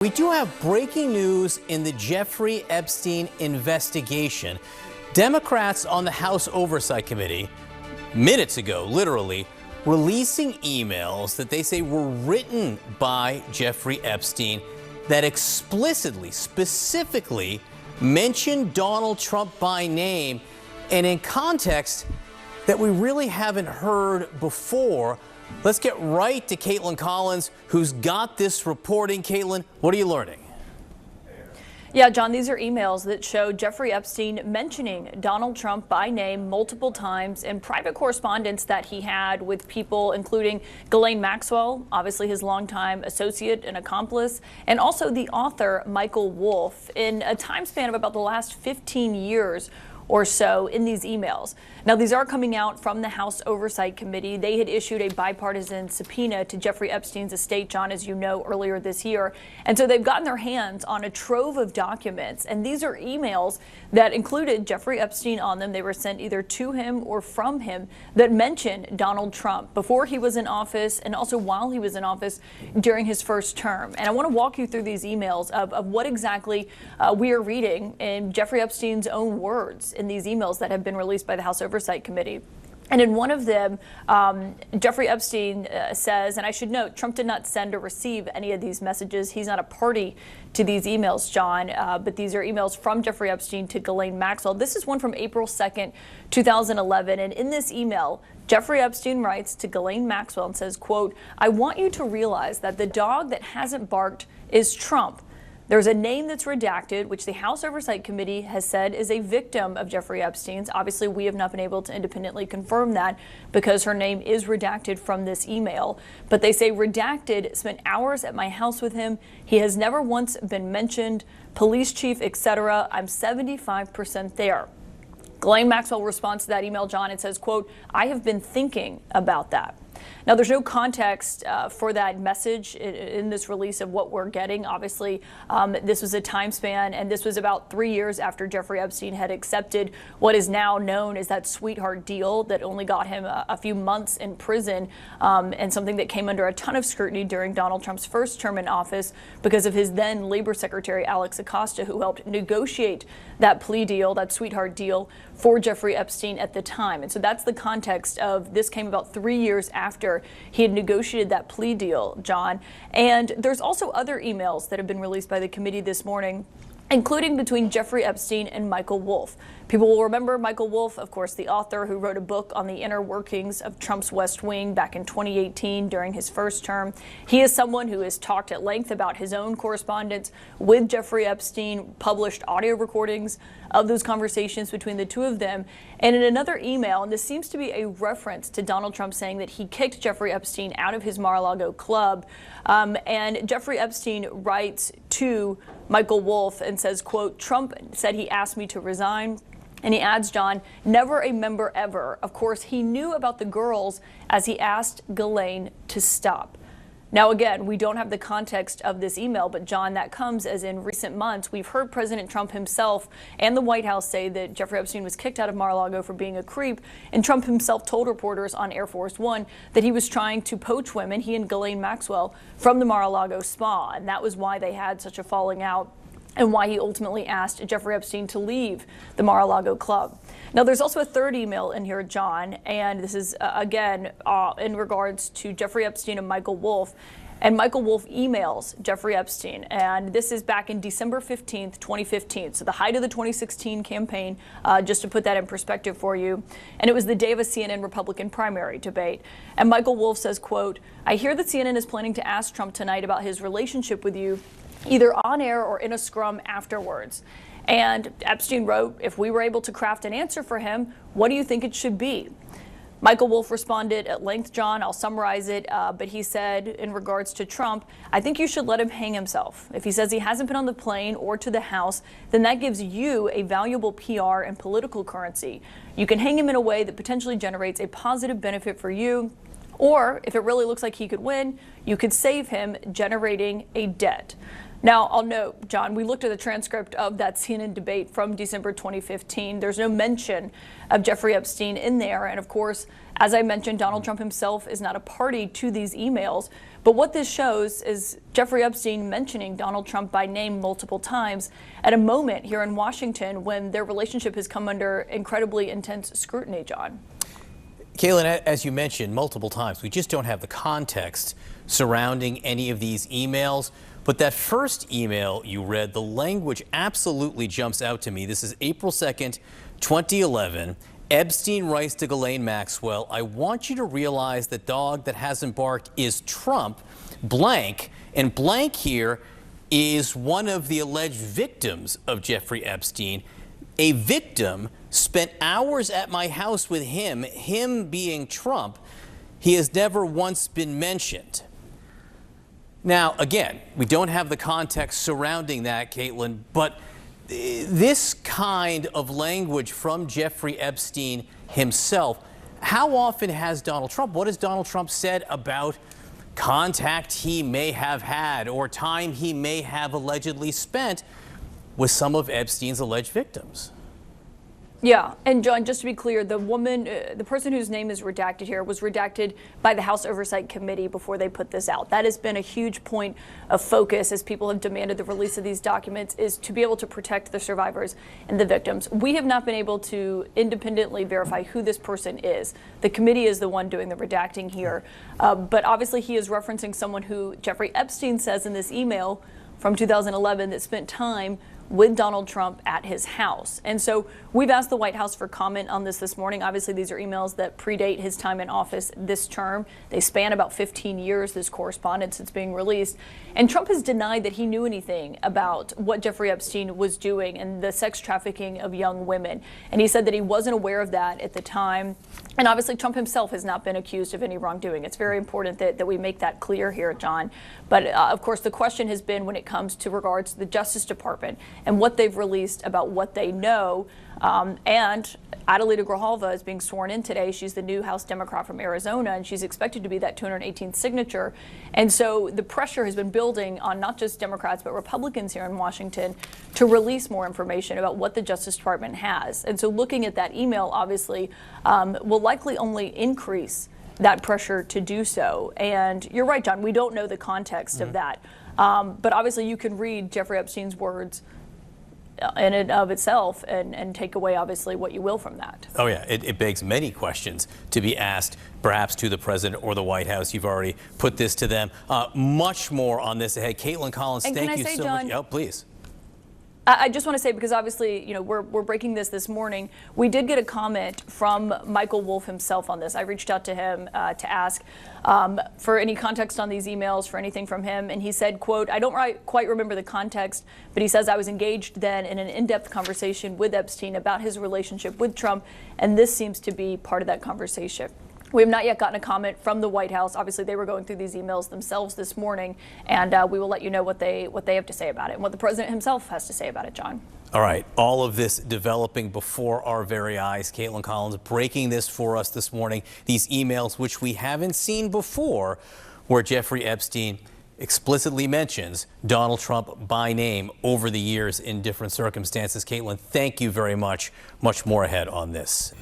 We do have breaking news in the Jeffrey Epstein investigation. Democrats on the House Oversight Committee, minutes ago, literally, releasing emails that they say were written by Jeffrey Epstein that explicitly, specifically mentioned Donald Trump by name and in context that we really haven't heard before. Let's get right to Caitlin Collins, who's got this reporting. Caitlin, what are you learning? Yeah, John, these are emails that show Jeffrey Epstein mentioning Donald Trump by name multiple times in private correspondence that he had with people, including Ghislaine Maxwell, obviously his longtime associate and accomplice, and also the author Michael Wolff, in a time span of about the last 15 years or so in these emails. Now, these are coming out from the House Oversight Committee. They had issued a bipartisan subpoena to Jeffrey Epstein's estate, John, as you know, earlier this year. And so they've gotten their hands on a trove of documents. And these are emails that included Jeffrey Epstein on them. They were sent either to him or from him that mentioned Donald Trump before he was in office and also while he was in office during his first term. And I want to walk you through these emails of what exactly we are reading in Jeffrey Epstein's own words in these emails that have been released by the House Oversight Committee. And in one of them, Jeffrey Epstein says, and I should note, Trump did not send or receive any of these messages. He's not a party to these emails, John, but these are emails from Jeffrey Epstein to Ghislaine Maxwell. This is one from April 2nd, 2011. And in this email, Jeffrey Epstein writes to Ghislaine Maxwell and says, quote, "I want you to realize that the dog that hasn't barked is Trump. There's a name that's redacted, which the House Oversight Committee has said is a victim of Jeffrey Epstein's. Obviously, we have not been able to independently confirm that because her name is redacted from this email. But they say redacted spent hours at my house with him. He has never once been mentioned. Police chief, etc. I'm 75% there." Ghislaine Maxwell responds to that email, John, and says, quote, "I have been thinking about that." Now, there's no context for that message in this release of what we're getting. Obviously, this was a time span, and this was about 3 years after Jeffrey Epstein had accepted what is now known as that sweetheart deal that only got him a few months in prison, and something that came under a ton of scrutiny during Donald Trump's first term in office because of his then Labor Secretary Alex Acosta, who helped negotiate that plea deal, that sweetheart deal for Jeffrey Epstein at the time. And so that's the context of this came about 3 years after he had negotiated that plea deal, John. And there's also other emails that have been released by the committee this morning, including between Jeffrey Epstein and Michael Wolff. People will remember Michael Wolff, of course, the author who wrote a book on the inner workings of Trump's West Wing back in 2018 during his first term. He is someone who has talked at length about his own correspondence with Jeffrey Epstein, published audio recordings of those conversations between the two of them. And in another email, and this seems to be a reference to Donald Trump saying that he kicked Jeffrey Epstein out of his Mar-a-Lago club, and Jeffrey Epstein writes to Michael Wolff and says, quote, "Trump said he asked me to resign." And he adds, John, "Never a member ever. Of course, he knew about the girls as he asked Ghislaine to stop." Now, again, we don't have the context of this email, but John, that comes as in recent months, we've heard President Trump himself and the White House say that Jeffrey Epstein was kicked out of Mar-a-Lago for being a creep. And Trump himself told reporters on Air Force One that he was trying to poach women, he and Ghislaine Maxwell, from the Mar-a-Lago spa. And that was why they had such a falling out, and why he ultimately asked Jeffrey Epstein to leave the Mar-a-Lago club. Now, there's also a third email in here, John, and this is, again, in regards to Jeffrey Epstein and Michael Wolff. And Michael Wolff emails Jeffrey Epstein, and this is back in December 15th, 2015, so the height of the 2016 campaign, just to put that in perspective for you. And it was the day of a CNN Republican primary debate. And Michael Wolff says, quote, "I hear that CNN is planning to ask Trump tonight about his relationship with you, either on air or in a scrum afterwards." And Epstein wrote, "If we were able to craft an answer for him, what do you think it should be?" Michael Wolff responded at length, John. I'll summarize it, but he said in regards to Trump, "I think you should let him hang himself. If he says he hasn't been on the plane or to the House, then that gives you a valuable PR and political currency. You can hang him in a way that potentially generates a positive benefit for you. Or if it really looks like he could win, you could save him generating a debt." Now, I'll note, John, we looked at the transcript of that CNN debate from December 2015. There's no mention of Jeffrey Epstein in there. And of course, as I mentioned, Donald Trump himself is not a party to these emails. But what this shows is Jeffrey Epstein mentioning Donald Trump by name multiple times at a moment here in Washington when their relationship has come under incredibly intense scrutiny, John. Caitlin, as you mentioned multiple times, we just don't have the context surrounding any of these emails. But that first email you read, the language absolutely jumps out to me. This is April 2nd, 2011. Epstein writes to Ghislaine Maxwell, I want you to realize the dog that hasn't barked is Trump, blank. And blank here is one of the alleged victims of Jeffrey Epstein. A victim spent hours at my house with him being Trump. He has never once been mentioned. Now, again, we don't have the context surrounding that, Caitlin, but this kind of language from Jeffrey Epstein himself, how often has Donald Trump, what has Donald Trump said about contact he may have had or time he may have allegedly spent with some of Epstein's alleged victims? Yeah, and John, just to be clear, the woman, the person whose name is redacted here was redacted by the House Oversight Committee before they put this out. That has been a huge point of focus as people have demanded the release of these documents, is to be able to protect the survivors and the victims. We have not been able to independently verify who this person is. The committee is the one doing the redacting here. But obviously he is referencing someone who Jeffrey Epstein says in this email from 2011 that spent time with Donald Trump at his house. And so we've asked the White House for comment on this morning. Obviously, these are emails that predate his time in office this term. They span about 15 years, this correspondence that's being released. And Trump has denied that he knew anything about what Jeffrey Epstein was doing and the sex trafficking of young women. And he said that he wasn't aware of that at the time. And obviously, Trump himself has not been accused of any wrongdoing. It's very important that we make that clear here, John. But of course, the question has been when it comes to regards to the Justice Department and what they've released about what they know. And Adelita Grijalva is being sworn in today. She's the new House Democrat from Arizona, and she's expected to be that 218th signature. And so the pressure has been building on not just Democrats, but Republicans here in Washington to release more information about what the Justice Department has. And so looking at that email, obviously, will likely only increase that pressure to do so. And you're right, John, we don't know the context of that. But obviously you can read Jeffrey Epstein's words in and of itself and take away obviously what you will from that. Oh yeah, it begs many questions to be asked, perhaps to the president or the White House. You've already put this to them. Much more on this ahead. Caitlin Collins, and thank you so John, much. Oh, please. I just want to say, because obviously, you know, we're breaking this morning. We did get a comment from Michael Wolff himself on this. I reached out to him to ask for any context on these emails, for anything from him. And he said, quote, I don't quite remember the context, but he says, I was engaged then in an in-depth conversation with Epstein about his relationship with Trump. And this seems to be part of that conversation. We have not yet gotten a comment from the White House. Obviously, they were going through these emails themselves this morning, and we will let you know what they have to say about it and what the president himself has to say about it, John. All right, all of this developing before our very eyes. Caitlin Collins breaking this for us this morning. These emails, which we haven't seen before, where Jeffrey Epstein explicitly mentions Donald Trump by name over the years in different circumstances. Caitlin, thank you very much. Much more ahead on this.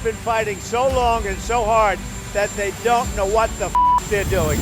Been fighting so long and so hard that they don't know what the they're doing.